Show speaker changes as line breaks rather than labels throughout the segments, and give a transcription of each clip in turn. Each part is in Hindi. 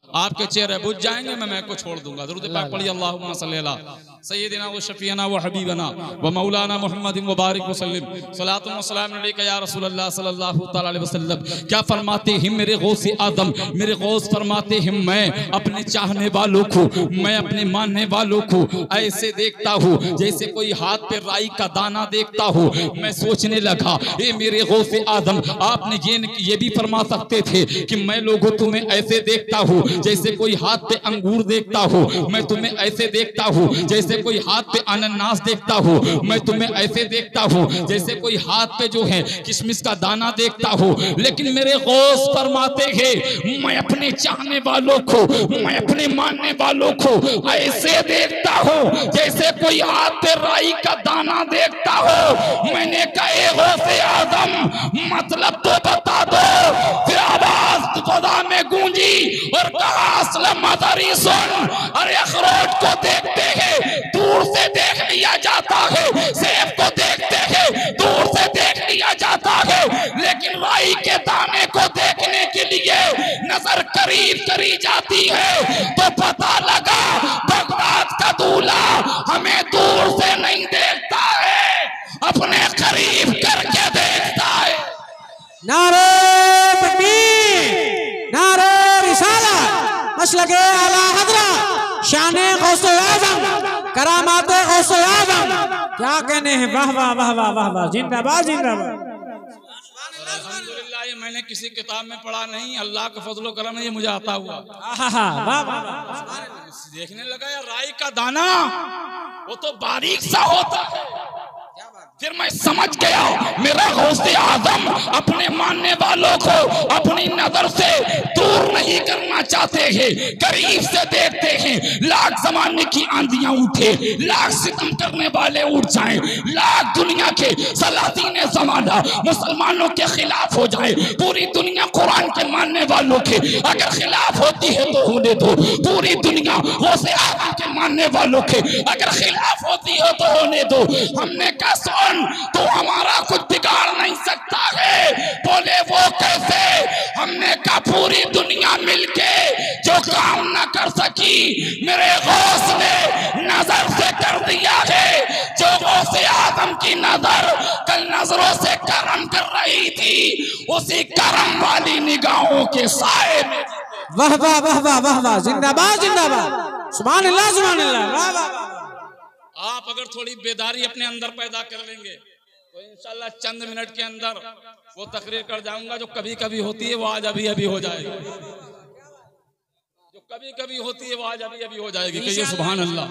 आपके चेहरे बुझ जाएंगे, मैं को छोड़ दूंगा। दुरूद पाक पढ़िए, अल्लाहुम्मा सल्ली अला सय्यिदिना व शफीना व हबीबना व मौलाना मुहम्मदिन व बारिक व सल्लिम सलातुन व सलाम अलैका या रसूलल्लाह सल्लल्लाहु तआला अलैहि वसल्लम। क्या फरमाते हैं मेरे गौसे आदम, मेरे गौस फरमाते हैं मैं अपने चाहने वालों को, मैं अपने मानने वालों को ऐसे देखता हूँ जैसे कोई हाथ पे राई का दाना देखता हूँ। मैं सोचने लगा, ये मेरे गौसे आदम, आपने ये भी फरमा सकते थे कि मैं लोगों तुम्हें ऐसे देखता हूँ जैसे कोई हाथ पे अंगूर देखता हूँ, मैं तुम्हें ऐसे देखता हूँ जैसे कोई हाथ पे अनानास देखता हूँ, मैं तुम्हें ऐसे देखता हूँ जैसे कोई हाथ पे जो है किशमिश का दाना देखता हूँ। लेकिन मेरे गौस फरमाते हैं मैं अपने चाहने वालों को, मैं अपने मानने वालों को ऐसे देखता हूँ जैसे कोई हाथ पे राई का दाना देखता हो। मैंने कहे गौसे आदम मतलब तो बता दो। फिर आवाज खुदा में गूंजी और कहा असलम मदरी सुन, अरे अखरोट को देखते हैं दूर से देख लिया जाता है, सेब को देखते हैं दूर से देख लिया जाता है, लेकिन राई के दाने को देखने के लिए नजर करीब करी जाती है। तो पता लगा बगदाद का दूल्हा हमें दूर से नहीं देखता है, अपने करीब करके देखता है।
नारे तकबीर, नारे रिसालत, मसलके आला हज़रत, शाने गौसे आज़म, करामाते गौसे आज़म। क्या कहने हैं, वाह वाह वाह वाह वाह वाह, जिंदाबाद जिंदाबाद।
अल्हम्दुलिल्लाह, ये मैंने किसी किताब में पढ़ा नहीं, अल्लाह का फजलो करम है, ये मुझे आता हुआ।
वाह वाह,
देखने लगा यार राई का दाना वो तो बारीक सा होता है। फिर मैं समझ गया मेरा गौसे आज़म अपने मानने वालों को अपनी नजर से दूर नहीं करना चाहते हैं, करीब से देखते हैं। लाख जमाने की आंधियां उठे, लाख सितम करने वाले उठ जाएं, लाख दुनिया के सलातीन जमाना मुसलमानों के खिलाफ हो जाए, पूरी दुनिया कुरान के मानने वालों के अगर खिलाफ होती है तो होने दो, पूरी दुनिया गौसे आज़म के मानने वालों के अगर खिलाफ होती है तो होने दो। हमने कहा तो हमारा कुछ बिगाड़ नहीं सकता है। बोले वो कैसे? हमने कहा पूरी दुनिया मिलके जो काम न कर सकी मेरे गौस ने नजर से कर दिया है। जो गौसे आज़म की नजर कल नजरों से करम कर रही थी, उसी करम वाली निगाहों के साए में।
वाह वाह वाह वाह वाह वाह, जिंदाबाद जिंदाबाद, सुभान अल्लाह सुभान अल्लाह, वाह वाह।
आप अगर थोड़ी बेदारी अपने अंदर पैदा कर लेंगे तो इंशाल्लाह चंद मिनट के अंदर वो तकरीर कर जाऊंगा जो कभी कभी होती है वो आज अभी अभी हो जाएगी, जो कभी कभी होती है वो आज अभी अभी हो जाएगी। कहिए सुभान अल्लाह।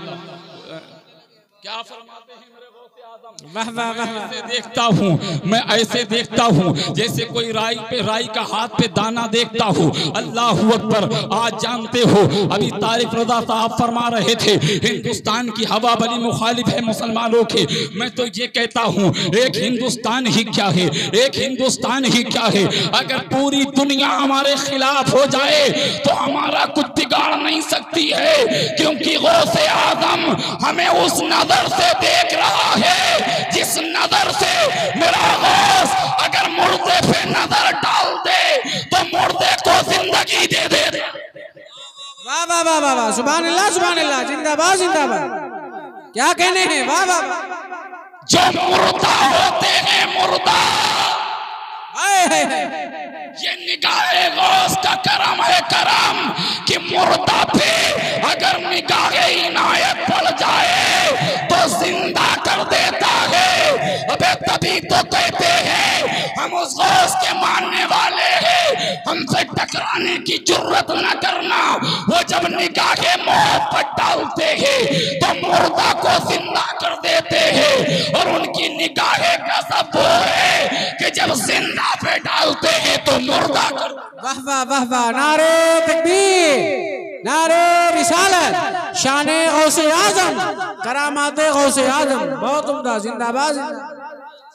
क्या फरमाते हैं मेरे गौसे आज़म?
वाह वाह वाह,
ऐसे देखता हूँ, मैं ऐसे देखता हूँ जैसे कोई राई का हाथ पे दाना देखता हूँ। अल्लाह अकबर। आज जानते हो अभी तारिक रज़ा साहब फरमा रहे थे हिंदुस्तान की हवा बड़ी मुखालिफ है मुसलमानों के। मैं तो ये कहता हूँ एक हिंदुस्तान ही क्या है, एक हिंदुस्तान ही क्या है। अगर पूरी दुनिया हमारे खिलाफ हो जाए तो हमारा कुछ बिगाड़ नहीं सकती है, क्योंकि गौसे आज़म हमें उस नजर से देख रहा है जिस नजर से मेरा गौस अगर मुर्दे पे नजर डाल दे तो मुर्दे को जिंदगी दे दे।
वाह वाह वाह वाह वाह, सुभान अल्लाह, जिंदाबाद जिंदाबाद। क्या कहने हैं, वाह वाह।
जो मुर्दा होते हैं मुर्दा, ये निगाहे गौस का करम है, करम कि मुर्दा पे अगर निगाहे इनायत पड़ जाए तो जिंदा कर देता है। अबे तभी तो कहते हैं हम उस गौस के मानने वाले हैं, हमसे टकराने की जुर्रत न करना। वो जब निगाहे मोहब्बत डालते हैं तो मुर्दा को जिंदा कर देते हैं, और उनकी निगाहे का सब वो है कि जब जिंदा पे डालते हैं तो मुर्दा कर।
वाह वाह वाह वाह, नारे तकबीर, नारे रिसालत, शाने गौसे आज़म, करामाते गौसे आज़म। बहुत उम्दा, जिंदाबाद।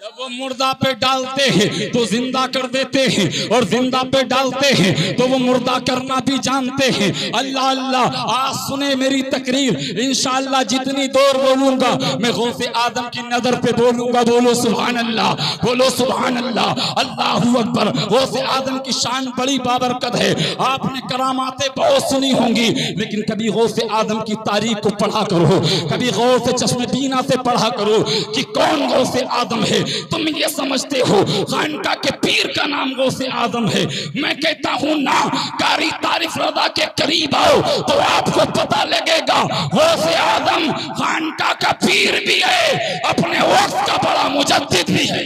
जब वो मुर्दा पे डालते हैं तो जिंदा कर देते हैं, और जिंदा पे डालते हैं तो वो मुर्दा करना भी जानते हैं। अल्लाह अल्लाह, आज सुने मेरी तकरीर। इंशाअल्लाह जितनी देर बोलूंगा मैं गौसे आदम की नजर पे बोलूंगा। बोलो सुभान अल्लाह, बोलो सुभान अल्लाह, अल्लाहू अकबर। गौसे आदम की शान बड़ी बाबरकत है। आपने करामातें बहुत सुनी होंगी, लेकिन कभी गौसे आदम की तारीख को पढ़ा करो, कभी गौर से चश्मदीना से पढ़ा करो कि कौन गौसे आदम है। तुम ये समझते हो खानका के पीर का नाम गौसे आदम है। मैं कहता हूं ना, कारी तारिफ रज़ा के करीब आओ तो आपको पता लगेगा गौसे आदम खानका का पीर भी है, अपने वक्त का बड़ा मुजद्दिद भी है।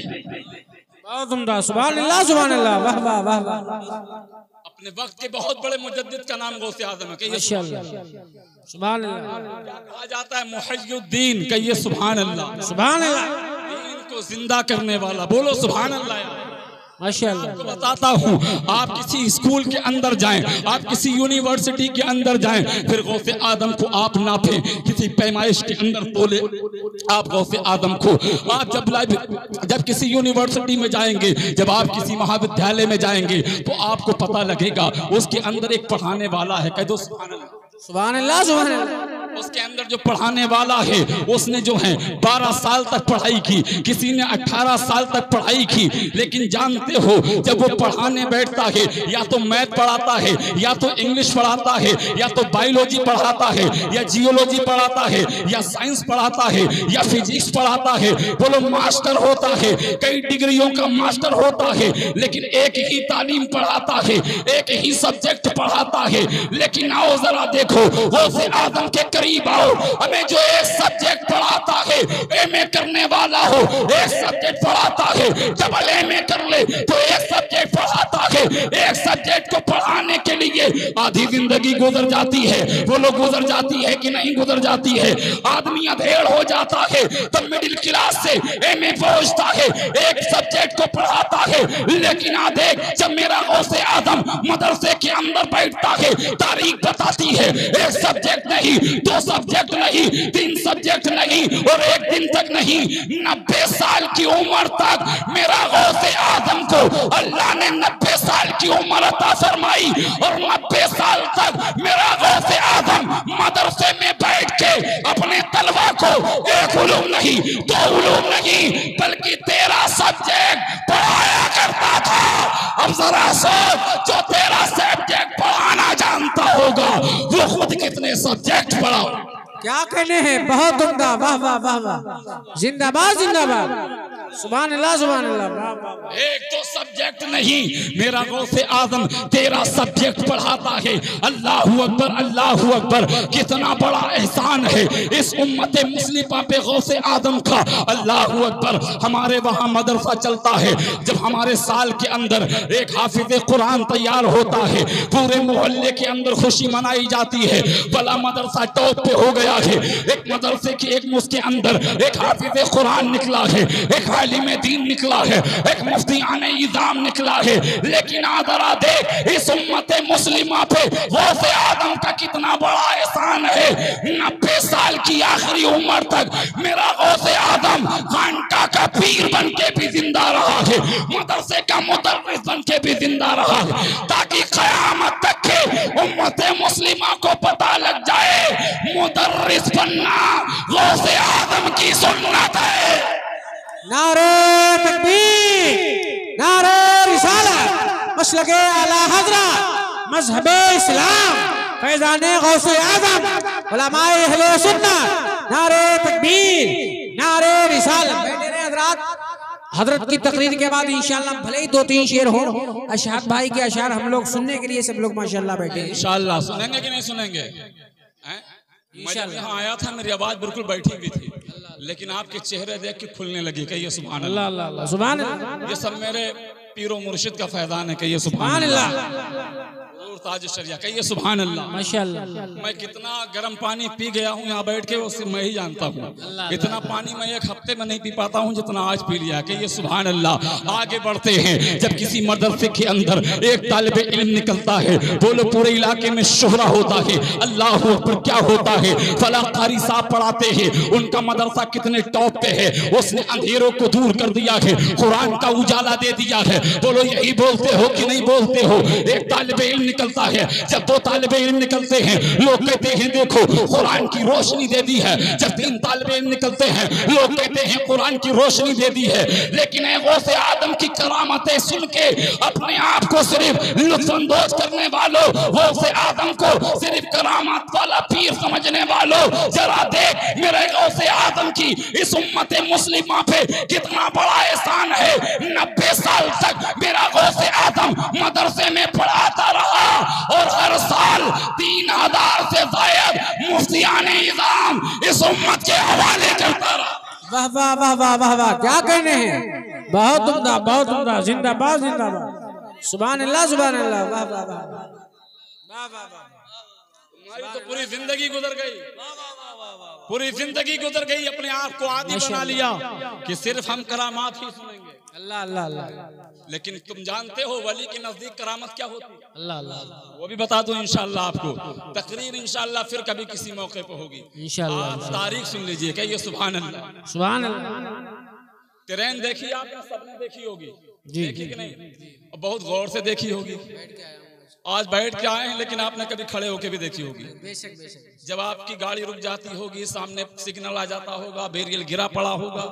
बहुत उम्दा, सुभान अल्लाह, सुभान अल्लाह, वाह वाह वाह वाह।
अपने वक्त के बहुत बड़े मुजद्दिद का नाम गौसे आदम है।
माशाअल्लाह, सुभान अल्लाह।
कहा जाता है मुहय्युद्दीन, कहिए सुभान अल्लाह,
सुभान अल्लाह।
दीन को जिंदा करने वाला, बोलो सुभान अल्लाह।
माशाअल्लाह।
आपको बताता हूँ, आप किसी स्कूल के अंदर जाएं, आप किसी यूनिवर्सिटी के अंदर जाएं, फिर गौसे आदम को आप नापें, किसी पैमाइश के अंदर तोले आप गौसे आदम को। आप जब किसी यूनिवर्सिटी में जाएंगे, जब आप किसी महाविद्यालय में जाएंगे, तो आपको पता लगेगा उसके अंदर एक पढ़ाने वाला है। कह दो सुभान अल्लाह,
सुभान अल्लाह, सुभान अल्लाह।
उसके अंदर जो पढ़ाने वाला है, उसने जो है 12 साल तक पढ़ाई की, किसी ने 18 साल तक पढ़ाई की। लेकिन जानते हो, जब वो पढ़ाने बैठता है, या तो मैथ पढ़ाता है, या तो इंग्लिश पढ़ाता है, या तो बायोलॉजी पढ़ाता है, या जियोलॉजी पढ़ाता है, या साइंस पढ़ाता है, या फिजिक्स पढ़ाता है। बोलो मास्टर होता है, कई डिग्रियों का मास्टर होता है, लेकिन एक ही तालीम पढ़ाता है, एक ही सब्जेक्ट पढ़ाता है। लेकिन आओ जरा देखो, गौसे आदम के करीब आओ, हमें जो एक सब्जेक्ट पढ़ाता है, एमए करने वाला हो, एक सब्जेक्ट पढ़ाता है, डबल एमए कर ले तो एक सब्जेक्ट पढ़ाता है। एक सब्जेक्ट को पढ़ाने के लिए आधी जिंदगी गुजर जाती है। वो लोग गुजर जाती है कि नहीं गुजर जाती है? आदमी अधेड़ हो जाता है तो मिडिल क्लास से एमए पहुंचता है, एक सब्जेक्ट को पढ़ाता है। लेकिन आधे जब मेरा गौसे आदम मदरसे के अंदर बैठता है, तारीख बताती है, एक सब्जेक्ट नहीं, 2 सब्जेक्ट नहीं, 3 सब्जेक्ट नहीं, और एक दिन तक नहीं, 90 साल की उम्र तक मेरा गौसे आदम को अल्लाह ने 90 साल की उम्र अता फरमाई। और 90 साल तक मेरा गौसे आदम मदरसे में बैठ के अपने तलबा को एक उलूम नहीं, 2 उलूम नहीं, बल्कि 13 सब्जेक्ट पढ़ाया करता था। अब जरा सोच, जो 13 सब्जेक्ट पढ़ाना जानता होगा वो खुद कितने सब्जेक्ट पढ़ाओ।
क्या कहने हैं, बहुत उम्दा, वाह वाह वाह वाह, जिंदाबाद जिंदाबाद, सुभान अल्लाह, सुभान अल्लाह।
एक तो सब्जेक्ट नहीं, मेरा गौसे आदम 13 सब्जेक्ट पढ़ाता है। अल्लाहू अकबर, अल्लाहू अकबर। कितना बड़ा एहसान है इस उम्मत मुस्लिमा पे गौसे आदम का। अल्लाहू अकबर। हमारे वहाँ मदरसा चलता है, जब हमारे साल के अंदर एक हाफिज कुरान तैयार होता है, पूरे मोहल्ले के अंदर खुशी मनाई जाती है, भला मदरसा टॉप पे हो गया है। एक मदरसे की एक मुस्के अंदर एक हाफिज कुरान निकला है, एक आलिम दीन निकला है, एक मुफ्तियाने इज़ाम निकला है। लेकिन आदरा देख इस उम्मत मुस्लिमा पे गौसे आदम का कितना बड़ा एहसान है। 90 साल की आखिरी उम्र तक मेरा गौसे आदम खानका का पीर बन के भी जिंदा रहा है, मदरसे का मुदर्रिस बन के भी जिंदा रहा है, ताकि क़यामत तक के उम्मत मुस्लिमा को पता लग जाए मुदर्रिस बनना गौसे आदम की सुन्नत है।
नारे तकबीर, नारे रिसालत, मसलके आला हज़रत, मज़हबे इस्लाम, फैज़ाने गौसे आज़म, उलमाए अहले सुन्नत। नारे तकबीर, नारे रिसालत। मेरे हज़रात, हज़रत की तकरीर के बाद इंशाअल्लाह भले ही 2-3 शेर हो, अशहाद भाई के अशार हम लोग सुनने के लिए सब लोग माशाअल्लाह बैठे हैं।
इंशाअल्लाह सुनेंगे कि नहीं सुनेंगे? मैं जब यहाँ आया था मेरी आवाज बिल्कुल बैठी हुई थी, लेकिन आपके चेहरे देख के खुलने लगी। कहिए सुभान अल्लाह,
अल्लाह, सुभान अल्लाह।
ये सब मेरे पीरो मुर्शिद का फैजान है। कहिए सुभान
अल्लाह।
और ताज शरिया कहिए सुभान अल्लाह।
माशाअल्लाह।
मैं कितना गर्म पानी पी गया हूँ यहाँ बैठ के, उससे मैं ही जानता हूँ। इतना पानी मैं एक हफ्ते में नहीं पी पाता हूँ जितना आज पी लिया। कहिए सुभान अल्लाह। आगे बढ़ते हैं। जब किसी मदरसे के अंदर एक तालिबे इल्म निकलता है, बोलो पूरे इलाके में शोहरा होता है, अल्लाह अकबर क्या होता है। फला कारी साहब पढ़ाते हैं, उनका मदरसा कितने टॉप पे है, उसने अंधेरों को दूर कर दिया है, कुरान का उजाला दे दिया है। बोलो यही बोलते हो कि नहीं बोलते हो। एक तालिबे इल्म निकलता है, जब दो तालिबे इल्म निकलते हैं लोग कहते हैं देखो कुरान की रोशनी दे दी है। जब तीन तालिबे इल्म निकलते हैं लोग कहते हैं कुरान की रोशनी दे दी है। लेकिन गौसे आदम की करामतें सुन के अपने आप को सिर्फ लुत्फअंदोज करने वालों, गौसे आदम को सिर्फ करामत वाला पीर समझने वालों, जरा देख मेरे गौसे आदम की इस उम्मत मुस्लिमा पे कितना बड़ा एहसान है। 90 साल तक मेरा गौसे आदम मदरसे में पढ़ाता रहा और हर साल 3000 से ज्यादा मुफ्तियाने निजाम इस उम्मत के हवाले करता रहा।
वाह वाह वाह वाह वाह वाह, क्या कहने हैं। बहुत उम्दा, बहुत उम्दा। जिंदाबाद जिंदाबाद। सुभान अल्लाह सुभान अल्लाह। वाह वाह वाह वाह वाह वाह।
तुम्हारी तो पूरी जिंदगी गुजर गई, पूरी जिंदगी गुजर गई, अपने आप को आदी बना लिया कि सिर्फ हम करामात ही सुनेंगे।
अल्लाह अल्लाह अल्लाह।
लेकिन तुम जानते हो वली के नजदीक करामत क्या होती है?
अल्लाह अल्लाह।
वो भी बता दूं इंशाअल्लाह आपको। तकरीर इंशाअल्लाह फिर कभी किसी मौके पर होगी
इंशाअल्लाह।
आप तारीख सुन लीजिए। कहिए सुभान अल्लाह
सुभान अल्लाह।
ट्रेन देखी आपने, सबने देखी होगी,
जी
देखी कि नहीं? और बहुत गौर से देखी होगी। आज बैठ के आए हैं लेकिन आपने कभी खड़े होके भी देखी होगी।
बेशक बेशक।
जब आपकी गाड़ी रुक जाती होगी, सामने सिग्नल आ जाता होगा, बैरियल गिरा पड़ा होगा,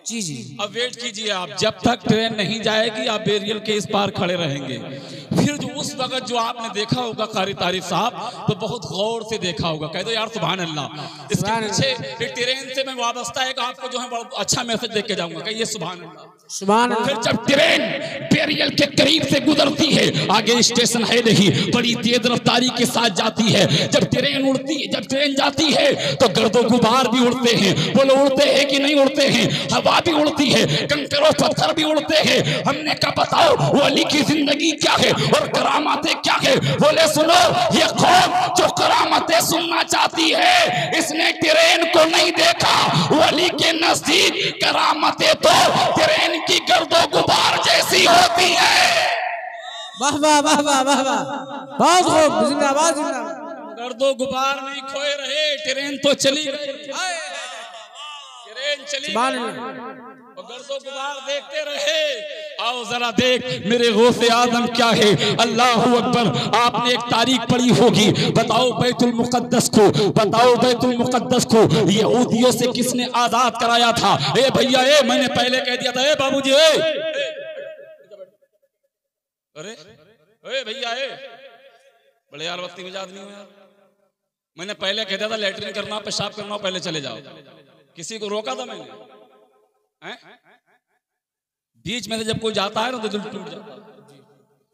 जी जी।
अब वेट कीजिए आप, जब तक ट्रेन नहीं जाएगी आप बैरियल के इस पार खड़े रहेंगे। फिर जो उस वक्त जो आपने देखा होगा कारी तारीफ साहब, तो बहुत गौर से देखा होगा। कह दो यार सुभान अल्लाह। इसके पीछे ट्रेन से मैं वाबस्ता है, आपको जो है बहुत अच्छा मैसेज देख के जाऊंगा। कहिए सुभान अल्लाह
सुभान अल्लाह।
फिर जब ट्रेन बैरियल के करीब से गुजरती है, आगे स्टेशन है नहीं, बड़ी तेज रफ्तारी के साथ जाती है। जब ट्रेन उड़ती है, जब ट्रेन जाती है तो गर्दो गुबार भी उड़ते हैं। बोलो उड़ते हैं कि नहीं उड़ते हैं? हवा भी उड़ती है, कंकड़ और पत्थर भी उड़ते हैं। हमने कहा बताओ वली की जिंदगी क्या है और करामातें क्या है? बोले सुनो, ये कौम जो करामातें सुनना चाहती है इसने ट्रेन को नहीं देखा। वली के नजदीक करामातें तो ट्रेन की गर्दो गुबार जैसी होती है।
वाह वाह वाह वाह वाह वाह, बहुत खूब। जिंदाबाद जिंदाबाद।
गर्दो गुबार नहीं खोए रहे, ट्रेन तो चली गई, ट्रेन चली गई और गर्दो गुबार देखते रहे। आओ जरा देख मेरे गौसे आदम क्या है। अल्लाह अकबर। आपने एक तारीख पढ़ी होगी। बताओ बैतुल मुकद्दस को, बताओ बैतुल मुकद्दस को यहूदियों से किसने आजाद कराया था? ए भैया ए, मैंने पहले कह दिया था। ए बाबूजी ए, अरे ए भैया ए, बड़े यार वक्ती मिजाज नहीं हो यार। मैंने पहले कह दिया था लैट्रिन करना, पेशाब करना, पहले चले जाओ। किसी को रोका था मैंने? बीच में से जब कोई जाता है ना तो दिल टूट जाता है।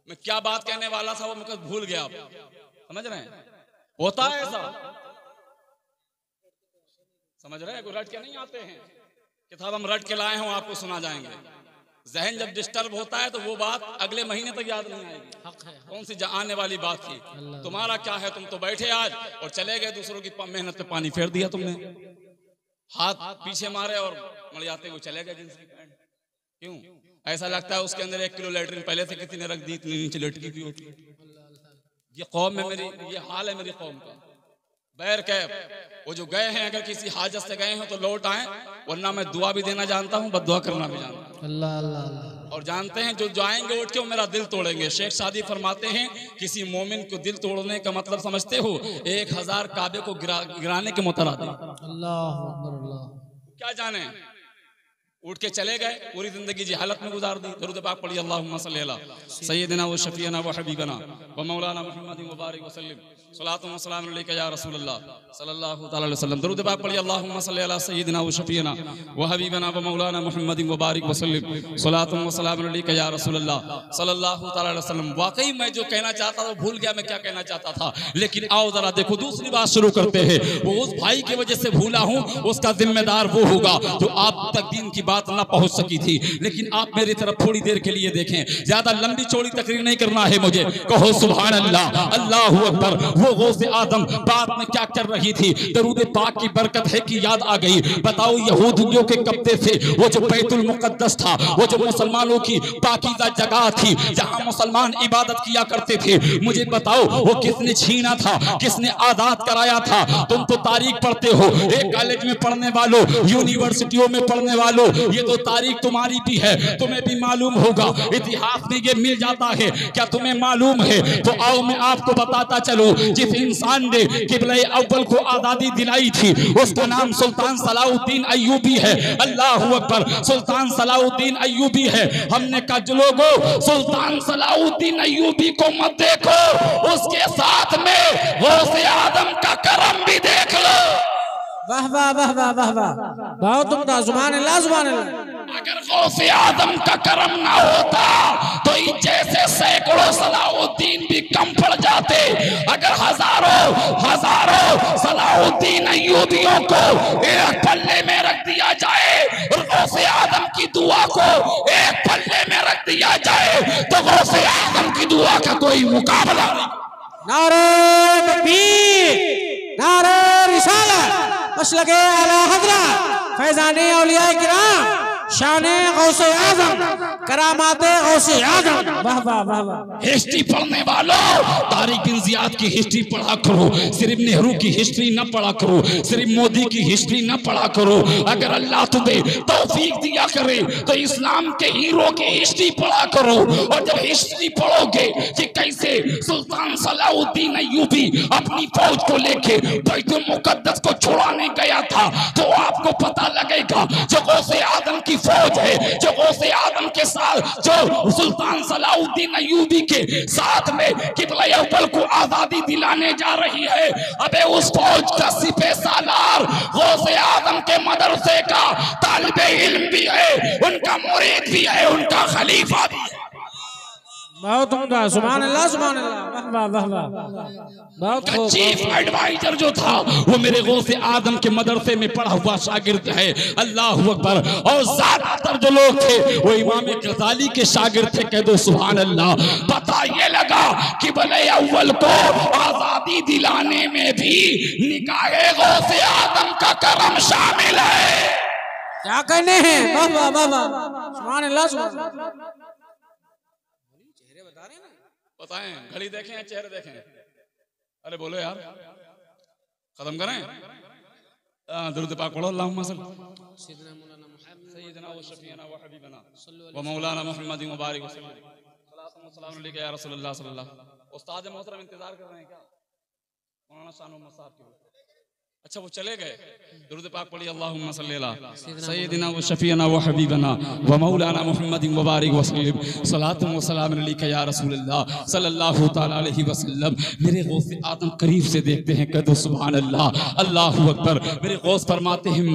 मैं क्या बात कहने वाला था वो मैं भूल गया। आप समझ रहे हैं? होता है ऐसा, समझ रहे हैं? कोई रट के नहीं आते हैं किताब हम रट के लाए हैं आपको सुना जाएंगे। जहन जब डिस्टर्ब होता है तो वो बात अगले महीने तक याद नहीं आएगी। कौन सी आने वाली बात थी? तुम्हारा क्या है, तुम तो बैठे आज और चले गए, दूसरों की मेहनत पे पानी फेर दिया तुमने, हाथ पीछे मारे और मर जाते हुए चले गए जींस की पैंट। क्यों? ऐसा लगता है उसके अंदर 1 किलो लैट्रिन पहले से किसी ने रख दी, इतनी नीचे लटकी भी होती। ये कौम में मेरी, ये हाल है मेरी कौम का। बैर कैफ वो जो गए हैं, अगर किसी हाजत से गए हैं तो लौट आए, वरना मैं दुआ भी देना जानता हूँ, बद्दुआ करना भी जानता हूँ।
अल्लाह अल्लाह।
और जानते हैं जो जाएंगे उठ के वो मेरा दिल तोड़ेंगे। शेख सादी फरमाते हैं किसी मोमिन को दिल तोड़ने का मतलब समझते हो? 1000 काबे को गिराने के मुतरादिफ।
अल्लाह अकबर अल्लाह।
क्या जाने, उठ के चले गए, पूरी जिंदगी जिहालत में गुजार दी। दरूद पाक पढ़िए अल्लाहुम्मा सल्ली अला सय्यिदिना व शफीना व हबीबना व मौलाना मुहम्मद व बारिक व सल्लिम सलातु व सलाम अलैका या रसूलल्लाह सल्लल्लाहु तआला अलैहि वसल्लम। दरूद पाक पढ़िए अल्लाहुम्मा सल्ली अला सय्यिदिना व शफीना व हबीबना व मौलाना मुहम्मद व बारिक व सल्लिम सलातु व सलाम अलैका या रसूलल्लाह सल्लल्लाहु तआला अलैहि वसल्लम। वाकई मैं जो कहना चाहता था भूल गया मैं क्या कहना चाहता था। लेकिन आओ जरा देखो दूसरी बात शुरू करते हैं। वो उस भाई की वजह से भूला हूँ, उसका जिम्मेदार वो होगा जो आप तक दीन की बात ना पहुंच सकी थी, लेकिन आप मेरी तरफ थोड़ी देर के लिए देखें, ज्यादा लंबी चौड़ी तकरीर नहीं करना है मुझे। कहो सुभान अल्लाह, अल्लाहू अकबर। वो गौसे आदम बात में क्या कर रही थी, दरूद पाक की बरकत है कि याद आ गई। बताओ यहूदियों के कब्जे से वो जो बैतुल मुकद्दस था, वो जो मुसलमानों की पाकीज़ा जगह थी जहां मुसलमान इबादत किया करते थे, मुझे बताओ वो किसने छीना था, किसने आजाद कराया था? तुम तो तारीख पढ़ते हो, एक कॉलेज में पढ़ने वालों, यूनिवर्सिटियों में पढ़ने वालों, ये तो तारीख तुम्हारी भी है, तुम्हें भी मालूम होगा, इतिहास में ये मिल जाता है। क्या तुम्हें मालूम है? तो आओ मैं आपको बताता चलो। जिस इंसान ने किबले अव्वल को आजादी दिलाई थी उसका नाम सुल्तान सलाउद्दीन अय्यूबी है। अल्लाहू अकबर, सुल्तान सलाउद्दीन अय्यूबी है। हमने कहा लोगों, सुल्तान सलाउद्दीन अय्यूबी को मत देखो, उसके साथ में गौसे आदम का करम भी देख लो।
वाह वाह वाह वाह वाह वाह, बहुत उम्दा, सुभान अल्लाह सुभान अल्लाह।
अगर गौसे आदम का करम ना होता तो जैसे सैकड़ों सलाउद्दीन भी कम पड़ जाते। अगर हजारों सलाउद्दीन अय्यूबियों को एक पल्ले में रख दिया जाए और गौसे आदम की दुआ को एक पल्ले में रख दिया जाए तो गौसे आदम की दुआ का कोई मुकाबला नहीं।
नारे तकबीर, नारे रिसालत, मसलके आला हज़रत फैज़ाने औलिया किराम, शाने गौसे आज़म, करामाते गौसे आज़म। वाह वाह वाह वाह।
हिस्ट्री पढ़ने वालों, तारिक बिन ज़ियाद की हिस्ट्री पढ़ा करो, सिर्फ नेहरू की हिस्ट्री न पढ़ा करो, सिर्फ मोदी की हिस्ट्री न पढ़ा करो। अगर अल्लाह तुम्हें तौफीक दिया करे तो इस्लाम के हीरो की हिस्ट्री पढ़ा करो। और जब हिस्ट्री पढ़ोगे कि कैसे सुल्तान सलाउद्दीन अय्यूबी अपनी फौज को लेके बैतुल मुकद्दस को छुड़ाने गया था, तो आपको पता लगेगा जो गौसे आदम की फौज है, जो गौसे आदम के साथ, जो सुल्तान सलाउद्दीन अय्यूबी के साथ में किबला अव्वल को आजादी दिलाने जा रही है, अबे उस फौज का सिपह सालार गौसे आदम के मदरसे का तालिबे इल्म भी है, उनका मुरीद भी है, उनका खलीफा भी है।
बहुत उम्दा, सुभान अल्लाह सुभान अल्लाह। वाह वाह वाह वाह। बहुत
चीफ एडवाइजर जो था वो मेरे गौसे आदम के मदरसे में पढ़ा हुआ शागिर्द है। अल्लाह अकबर। और ज्यादातर जो लोग थे वो इमाम गज़ाली के शागिर्द थे। कह दो सुभान अल्लाह। पता ये लगा कि भले अव्वल को आजादी दिलाने में भी निकाहे गौसे आदम का करम शामिल है।
क्या कहने हैं? वाह वाह वाह वाह, सुभान अल्लाह सुभान अल्लाह।
बताएं, घड़ी देखें या चेहरे देखें? अरे बोलो यार, खत्म करें। दुरूद पाक पढ़ो। अल्लाहुम्मा सय्यिदना व शफीअना व हबीबना व मौलाना मुहम्मद व बारिक वसल्लम। सलातु व सलाम अलैका या रसूलल्लाह सल्लल्लाहु। उस्ताद मोहतरम इंतजार कर रहे हैं क्या? मौलाना शान मोहम्मद साहब के। अच्छा वो चले गए। दुरूद पाक पढ़िए। अल्लाहुम्मा सल्ली अला सय्यिदिना व शफीअना व हबीबना व मौलाना मुहम्मद व बारिक वसल्लम। सलातु व सलाम अलैका या रसूलल्लाह सल्लल्लाहु तआला अलैहि वसल्लम। मेरे गौसे आदम करीब से देखते हैं। कह दो सुभान अल्लाह। अल्लाहु अकबर। मेरे गौस फरमाते हैं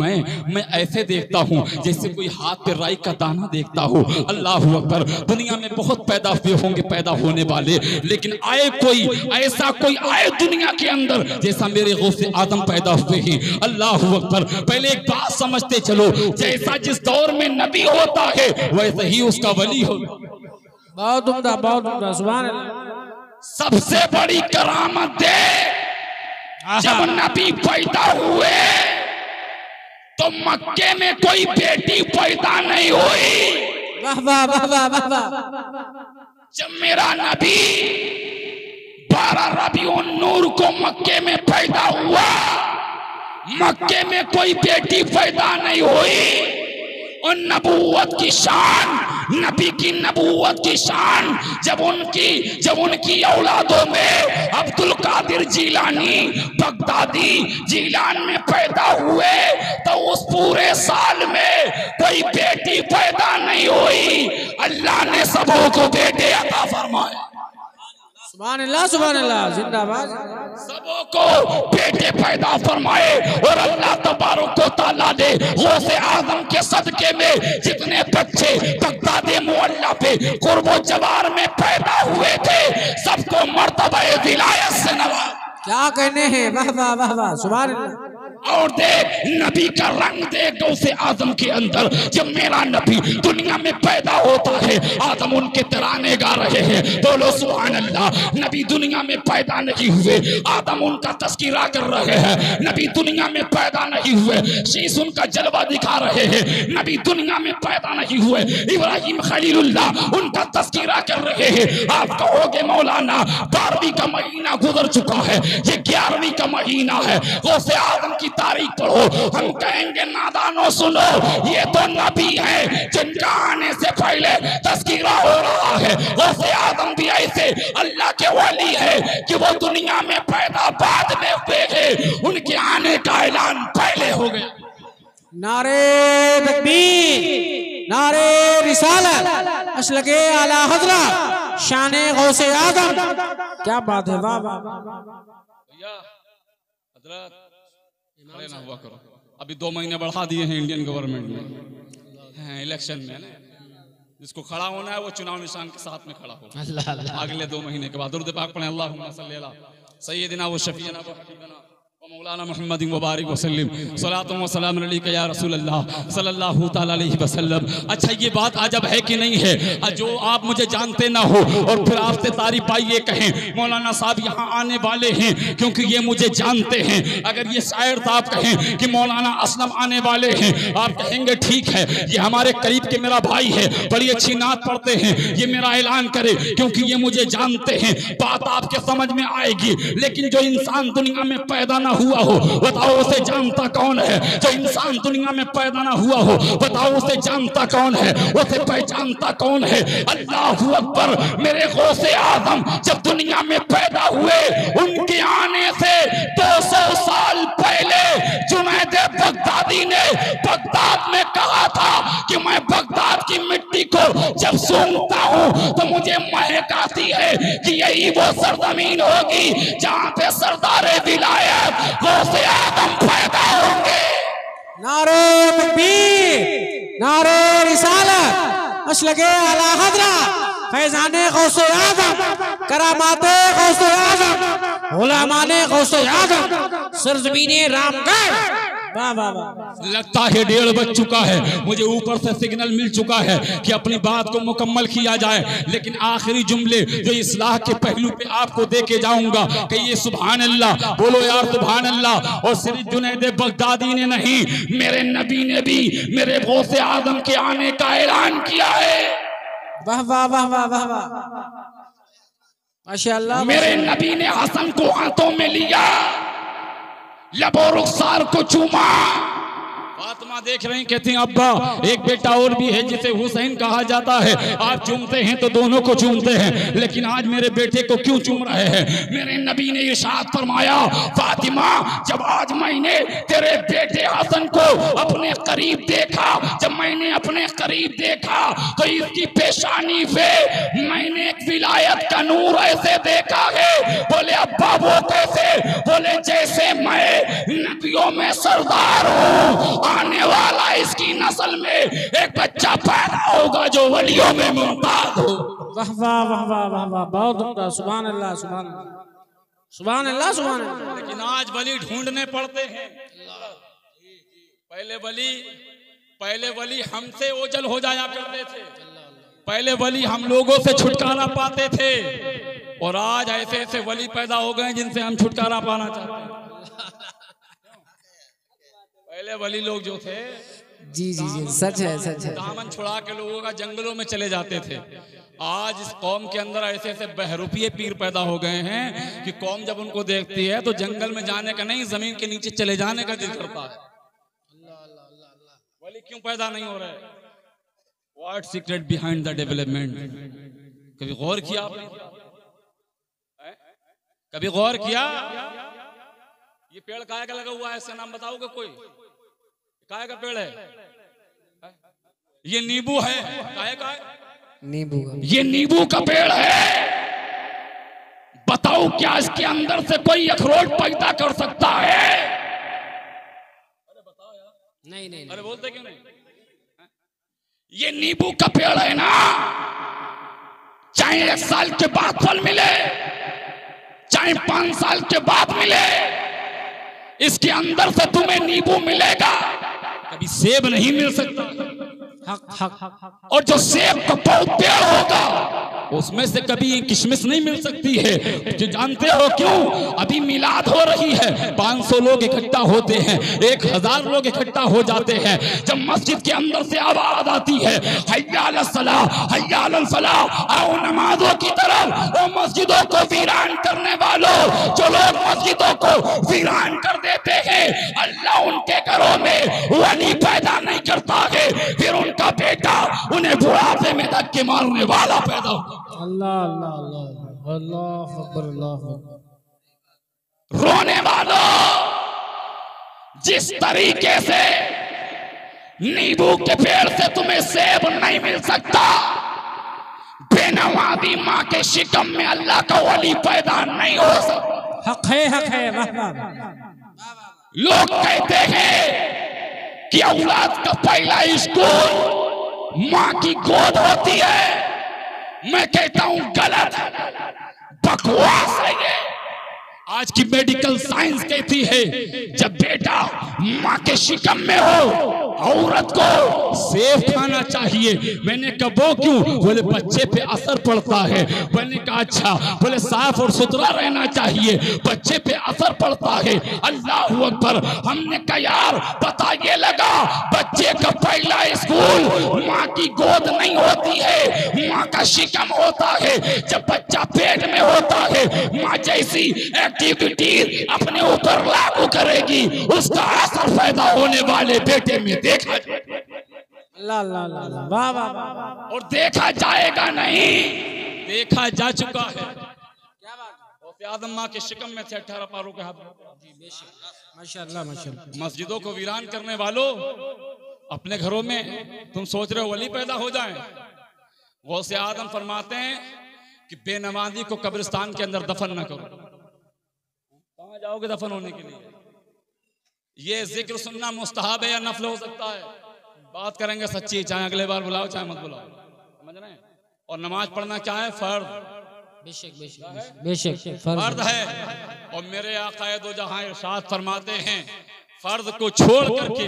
मैं ऐसे देखता हूँ जैसे कोई हाथ पे राई का दाना देखता हो। अल्लाहु अकबर। दुनिया में बहुत पैदा हुए होंगे, पैदा होने वाले, लेकिन आए कोई ऐसा कोई आए दुनिया के अंदर जैसा मेरे गौसे आदम पैदा हुए हैं। अल्लाहु अकबर। पहले एक बात समझते चलो, जैसा जिस दौर में नबी होता है वैसे ही उसका वली होगा।
बहुत उम्दा, बहुत उम्दा, सुभान अल्लाह।
सबसे बड़ी करामत दे, जब नबी पैदा हुए तो मक्के में कोई बेटी पैदा नहीं हुई।
वाह वाह वाह वाह वाह वाह।
जब मेरा नबी 12 रबीउन नूर को मक्के में पैदा हुआ, मक्के में कोई बेटी पैदा नहीं हुई। और नबूवत की शान, नबी की नबूवत की शान जब उनकी औलादों में अब्दुल कादिर जीलानी, बगदादी, जीलान में पैदा हुए तो उस पूरे साल में कोई बेटी पैदा नहीं हुई। अल्लाह ने सबों को बेटे अता फरमाए।
सुभान अल्लाह सुभान अल्लाह। जिंदाबाद।
सबों को बेटे पैदा फरमाए। और अल्लाह तबारक व तआला ने गौसे आदम के सदके में जितने बच्चे बगदाद मुअल्ला पे कुर्बो जवार में पैदा हुए थे सबको मर्तबा विलायत से नवाजा।
क्या कहने हैं? वाह वाह वाह वाह, सुभान अल्लाह।
और देख नबी का रंग देख गौसे आजम के अंदर। जब मेरा नबी दुनिया में पैदा होता है आदम उनके तराने गा रहे हैं, बोलो सुभान अल्लाह। नबी दुनिया में पैदा नहीं हुए, आदम उनका तस्कीरा कर रहे हैं। नबी दुनिया में पैदा नहीं हुए, शीश उनका जलवा दिखा रहे हैं। नबी दुनिया में पैदा नहीं हुए, इब्राहिम खलीलुल्लाह उनका तस्कीरा कर रहे हैं। आप कहोगे मौलाना 12वीं का महीना गुजर चुका है, ये 11वीं का महीना है, गौसे आदम की तारीख पढ़ो। हम कहेंगे नादानो सुनो, ये तो नबी है जिनका आने से पहले तस्कीरा हो रहा है। गौसे आदम भी ऐसे अल्लाह के वली है कि वो दुनिया में पैदा बाद में हुए हैं, उनके आने का ऐलान पहले हो गया।
नारे तकबीर, नारे रिसालत, मसलके आला हज़रत शाने गौसे आदम। क्या बात है, वाह वाह।
भैया हजरत खड़े ना हुआ करो, अभी 2 महीने बढ़ा दिए हैं इंडियन गवर्नमेंट में इलेक्शन में ना, जिसको खड़ा होना है वो चुनाव निशान के साथ में खड़ा हो अगले 2 महीने के बाद। दुरूद पाक पढ़ें, अल्लाहुम्मा सल्ली अला सय्यिदिना व शफीना व हबीबना व मौलाना मुहम्मद व बारिक व सल्लिम सलातु व सलाम अलैका या रसूल अल्लाह सल्लल्लाहु तआला अलैहि वसल्लम। अच्छा ये बात अजब है कि नहीं है, जो आप मुझे जानते ना हो और फिर आपसे तारीफ पाई ये कहें मौलाना साहब यहाँ आने वाले हैं क्योंकि ये मुझे जानते हैं। अगर ये शायर साहब कहें कि मौलाना असलम आने वाले हैं, आप कहेंगे ठीक है ये हमारे करीब के मेरा भाई है, बड़ी अच्छी नात पढ़ते हैं, ये मेरा ऐलान करे क्योंकि ये मुझे जानते हैं, बात आपके समझ में आएगी। लेकिन जो इंसान दुनिया में पैदा ना हुआ हो बताओ उसे जानता कौन है? जो इंसान दुनिया में पैदा ना हुआ हो बताओ उसे जानता कौन है, उसे पहचानता कौन है? अल्लाहू अकबर। मेरे गौसे आजम जब दुनिया में पैदा हुए उनके आने से 200 साल पहले जुनैद बगदादी ने बगदाद में कहा था कि मैं बगदाद की मिट्टी को जब सूंघता हूं तो मुझे महक आती है कि यही वो सरजमीन होगी जहां पे सरदारे विलायत गौसे आदम पैदा होंगे।
नारे तकबीर, नारे रिसालत, मसलके आला हज़रत फैज़ाने गौसे आदम, करामाते गौसे आदम, उलमाने गौसे आदम, सरज़मीने रामगढ़। वाह वाह वाह।
लगता है 1:30 बज चुका है, मुझे ऊपर से सिग्नल मिल चुका है कि अपनी बात को मुकम्मल किया जाए। लेकिन आखिरी जुमले जो इस्लाह के पहलू पे आपको दे के जाऊंगा कि ये सुभान अल्लाह बोलो यार, सुभान अल्लाह। और सिर्फ जुनैद बगदादी ने नहीं, मेरे नबी ने भी मेरे गौसे आदम के आने का ऐलान किया है।
वाह वाह वाह वाह वाह वाह, माशाअल्लाह।
मेरे नबी ने हसन को हाथों में लिया, लबो रुखसार को चूमा।
फातिमा देख रही, कहती हैं अब्बा एक बेटा और भी है जिसे हुसैन कहा जाता है, आप चूमते हैं तो दोनों को चूमते हैं, लेकिन आज मेरे बेटे को क्यों चूम रहे हैं? मेरे नबी ने इरशाद फरमाया फातिमा जब आज मैंने तेरे बेटे हसन को अपने करीब देखा, जब मैंने अपने करीब देखा तो इसकी पेशानी पे मैंने एक विलायत का नूर ऐसे देखा है। बोले अब्बा वो कैसे? बोले जैसे मैं नबियों में सरदार हूँ, आने वाला इसकी नस्ल में एक बच्चा पैदा होगा जो वलियों में मुमताज हो।
वाह वाह वाह वाह वाह वाह, बहुत उम्दा। सुभान अल्लाह, सुभान अल्लाह, सुभान अल्लाह, सुभान अल्लाह।
लेकिन आज वली ढूंढने पड़ते हैं। पहले वली हमसे ओझल हो जाया करते थे, पहले वली हम लोगों से छुटकारा पाते थे, और आज ऐसे ऐसे वली पैदा हो गए जिनसे हम छुटकारा पाना चाहते हैं। पहले वली लोग जो थे
जी जी जी, सच है, सच है।
दामन छुड़ा के लोगों का जंगलों में चले जाते थे। आज इस कौम के अंदर ऐसे ऐसे बहरूपिये पीर पैदा हो गए हैं कि कौम जब उनको देखती है तो जंगल में जाने का नहीं, जमीन के नीचे चले जाने का दिल करता है। वली क्यों पैदा नहीं हो रहे? What secret behind the development? कभी गौर किया आपने? कभी गौर किया? ये पेड़ काहे का लगा हुआ है, इसका नाम बताओगे कोई? काहे का पेड़ है? ये नींबू है। काहे का है?
नींबू।
ये नींबू का पेड़ है। बताओ क्या इसके अंदर से कोई अखरोट पैदा कर सकता है?
अरे बताओ यार।
नहीं नहीं,
अरे बोलते क्यों नहीं?
ये नींबू का पेड़ है ना, चाहे 1 साल के बाद फल मिले, चाहे 5 साल के बाद मिले, इसके अंदर से तुम्हें नींबू मिलेगा, कभी सेब नहीं मिल सकता। और जो सेब का पेड़ होगा उसमें से कभी किशमिश नहीं मिल सकती है। जो जानते हो क्यों? अभी मिलाद हो रही है, 500 लोग इकट्ठा होते हैं, 1000 लोग इकट्ठा हो जाते हैं। जब मस्जिद के अंदर से आवाज आती है हय्या अलस सलाह, हय्या अलल फलाह, आओ नमाजों की तरफ, वो मस्जिदों को वीरान करने वालों, जो लोग मस्जिदों को वीरान कर देते हैं, अल्लाह उनके घरों में वली पैदा नहीं करता है, फिर उनका बेटा उन्हें बुढ़ापे में धक्के मारने वाला पैदा होता।
अल्लाह अल्लाह अल्लाह अल्लाह अकबर अल्लाह अकबर।
रोने वालों, जिस तरीके से नींबू के पेड़ से तुम्हें सेब नहीं मिल सकता, बेनवाजी माँ के शिकम में अल्लाह का वली पैदा नहीं हो सकता।
हक है, हक है।
लोग कहते हैं कि औलाद का पहला स्कूल माँ की गोद होती है। मैं कहता हूं गलत, बकवास है ये। आज की मेडिकल साइंस कहती है जब बेटा माँ के शिकम में हो, औरत को सेब खाना चाहिए। मैंने कहा वो क्यों? बोले बच्चे पे असर पड़ता है। मैंने कहा अच्छा। बोले साफ और सुथरा रहना चाहिए, बच्चे पे असर पड़ता है। अल्लाह अकबर। हमने कहा यार पता ये लगा बच्चे का पहला स्कूल माँ की गोद नहीं होती है, माँ का शिकम होता है। जब बच्चा पेट में होता है, माँ जैसी एक्टिविटी अपने ऊपर लागू करेगी, उसका असर पैदा होने वाले बेटे में देखा
अल्लाह अल्लाह अल्लाह, वाह वाह वाह।
और देखा जाएगा नहीं, देखा जा चुका है।
क्या बात है?
आदम माँ के शिकम में थे 18 पारों के हाथ।
माशाअल्लाह माशाअल्लाह।
मस्जिदों को वीरान करने वालों, अपने घरों में तुम सोच रहे हो वली पैदा हो जाए। गौसे आदम फरमाते हैं कि बेनमाजी को कब्रिस्तान के अंदर दफन न करो। कहाँ जाओगे दफन होने के लिए? ये जिक्र सुनना मुस्तहब है या नफल हो सकता है? बात करेंगे सच्ची, चाहे अगले बार बुलाओ चाहे मत बुलाओ, समझ रहे हैं? और नमाज पढ़ना क्या है? फर्ज,
बेशक बेशक बेशक
फर्ज है। और मेरे आक़ाए दो जहां इरशाद फरमाते हैं फर्ज को छोड़ करके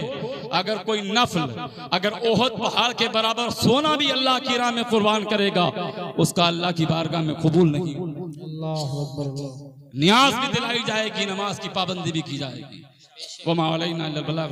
अगर कोई नफल, अगर ओहद पहाड़ के बराबर सोना भी अल्लाह की राह में कुर्बान करेगा, उसका अल्लाह की बारगाह में कबूल नहीं।
अल्लाह अकबर।
नियाज भी दिलाई जाएगी, नमाज की पाबंदी भी की जाएगी। वमा अलैना इल्लल बलाग।